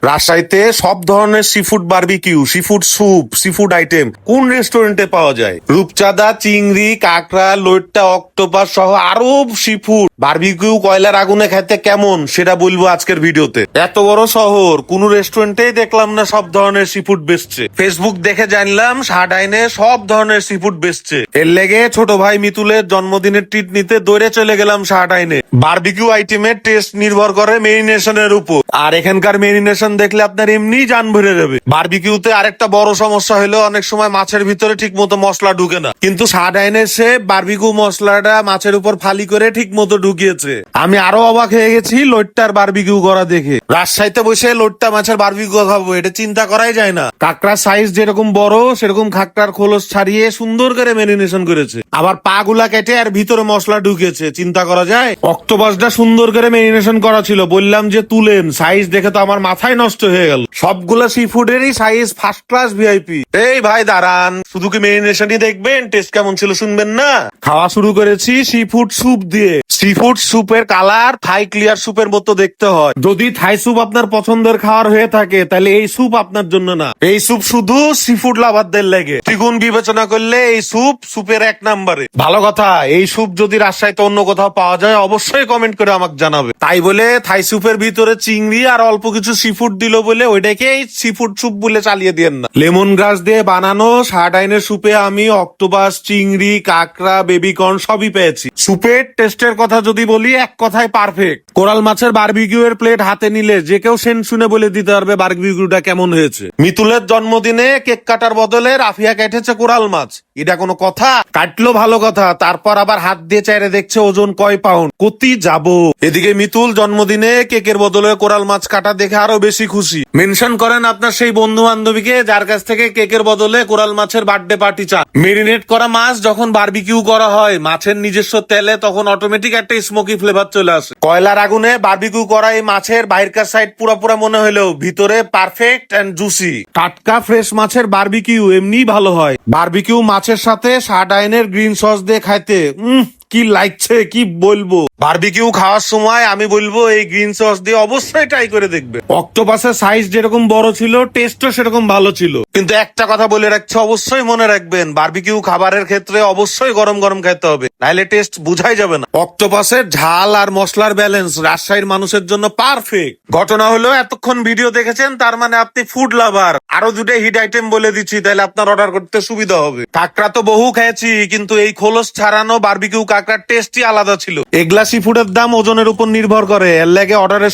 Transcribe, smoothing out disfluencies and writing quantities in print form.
রাজশাহীতে সব ধরনের seafood barbecue, seafood soup, seafood item কোন রেস্টুরেন্টে পাওয়া যায়? রূপচাঁদা, চিংড়ি, কাঁকড়া, লইট্টা, অক্টোপাস সহ আরো সিফুড বারবিকিউ কয়লার আগুনে খেতে কেমন সেটা বলবো আজকের ভিডিওতে। এত বড় শহর, কোন রেস্টুরেন্টেই দেখলাম না সব ধরনের সিফুড বেচছে। ফেসবুক দেখে জানলাম শাহডাইনে সব ধরনের সিফুড বেচছে। এর লেগে ছোট ভাই মিতুলের জন্মদিনের ট্রিট নিতে দৌড়ে চলে গেলাম শাহডাইনে। বারবিকিউ আইটেমের টেস্ট নির্ভর করে মেরিনেশনের উপর, আর এখানকার মেরিনেশন দেখলে আপনার এমনি জান ভরে যাবে। বারবিকিউতে আরেকটা বড় সমস্যা হলো অনেক সময় মাছের ভিতরে ঠিক মতো মশলা ঢুকে না, কিন্তু শাহডাইনে সে বারবিকিউ মশলাটা মাছের উপর ফালি করে ঠিক মতো ঢুকিয়েছে। আমি আরো অবাক হয়ে গেছি লইট্টার বারবিকিউ করা দেখে। রাজশাহীতে বসে লইট্টা মাছের বারবিকিউ খাবো, এটা চিন্তা করাই যায় না। কাঁকড়ার সাইজ যেরকম বড় সেরকম কাঁকড়ার খোলস ছাড়িয়ে সুন্দর করে মেরিনেশন করেছে, আবার পা গুলা কেটে আর ভিতরে মশলা ঢুকেছে, চিন্তা করা যায়। অক্টোপাসটা সুন্দর করে মেরিনেশন করা ছিল, বললাম যে তুলেন, সাইজ দেখে তো আমার মাথায় নষ্ট হয়ে গেল। সবগুলা সি ফুডেরই সাইজ ফার্স্ট ক্লাস ভিআইপি। এই ভাই দাঁড়ান, শুধু কি মেরিনেশনই দেখবেন, টেস্ট কেমন ছিল শুনবেন না? খাওয়া শুরু করেছি সি ফুড স্যুপ দিয়ে। সি ফুড স্যুপের কালার থাই ক্লিয়ার স্যুপের মতো দেখতে হয়। যদি থাই স্যুপ আপনার পছন্দের খাওয়ার হয়ে থাকে তাহলে এই স্যুপ আপনার জন্য না। এই স্যুপ শুধু সি ফুড লাভারদের লেগে। দ্বিগুণ বিবেচনা করলে এই স্যুপের এক নম্বরে। ভালো কথা, এই স্যুপ যদি রাজশাহীতে অন্য কোথাও পাওয়া যায় অবশ্যই কমেন্ট করে আমাকে জানাবে। তাই বলে থাই স্যুপের ভিতরে চিংড়ি আর অল্প কিছু সি ফুড দিল বলে ওইটাকেই সি ফুড স্যুপ বলে চালিয়ে দিয়েন না। লেমন গ্রাস দিয়ে বানানো শাহডাইনের স্যুপে আমি অক্টোপাস, চিংড়ি, কাঁকড়া, বেবিকর্ন সবই পেয়েছি। স্যুপের টেস্টের কথা যদি বলি এক কথায় পারফেক্ট। কোরাল মাছের বারবিকিউ এর প্লেট হাতে নিলে যে কেউ সেন শুনে বলে দিতে পারবে বারবিকিউটা কেমন হয়েছে। মিতুলের জন্মদিনে কেক কাটার বদলে রাফিয়া কেটেছে কোরাল মাছ, এটা কোনো কথা? কাটলো ভালো কথা, তারপর আবার হাত দিয়ে চাইরে দেখছে ওজন কয় পাউন্ড, কতি যাবো। এদিকে মিতুল জন্মদিনে কেকের বদলে কোরাল মাছ কাটা দেখে আরো বেশি খুশি। মেনশন করেন আপনার সেই বন্ধু বান্ধবীকে যার কাছ থেকে কেকের বদলে কোরাল মাছের বার্থডে পার্টি চান। মেরিনেট করা মাছ যখন বারবিকিউ করা হয় মাছের নিজস্ব তেলে, তখন অটোমেটিক একটা স্মোকি ফ্লেভার চলে আসে। কয়লার আগুনে বারবিকিউ করা এই মাছের বাইরের সাইড পুরা মনে হলেও ভিতরে পারফেক্ট এন্ড জুসি। টাটকা ফ্রেশ মাছের বারবিকিউ এমনি ভালো হয়। বারবিকিউ মাছের সাথে শাহডাইনের গ্রিন সস দিয়ে খাইতে কি লাগছে কি বলবো। বারবিকিউ খাওয়ার সময় আমি বলবো এই গ্রিন সস দিয়ে অবশ্যই ট্রাই করে দেখবে। অক্টোপাসের সাইজ যেরকম বড় ছিল টেস্টও সেরকম ভালো ছিল, কিন্তু একটা কথা বলে রাখছি, অবশ্যই মনে রাখবেন বারবিকিউ খাবারের ক্ষেত্রে অবশ্যই গরম গরম খেতে হবে, নাহলে টেস্ট বুঝাই যাবে না। অক্টোপাসের ঝাল আর মশলার ব্যালেন্স রাজশাহীর মানুষের জন্য পারফেক্ট। ঘটনা হলো এতক্ষণ ভিডিও দেখেছেন তার মানে আপনি ফুড লাভার। আরো দুটো হিট আইটেম বলে দিচ্ছি, তাহলে আপনার অর্ডার করতে সুবিধা হবে। কাঁকড়া তো বহু খেয়েছি, কিন্তু এই খোলস ছাড়ানো বারবিকিউ কাঁকড়ার টেস্টই আলাদা ছিল। এগুলা সি ফুডের দাম ওজনের উপর নির্ভর করে, এর লেগে অর্ডারের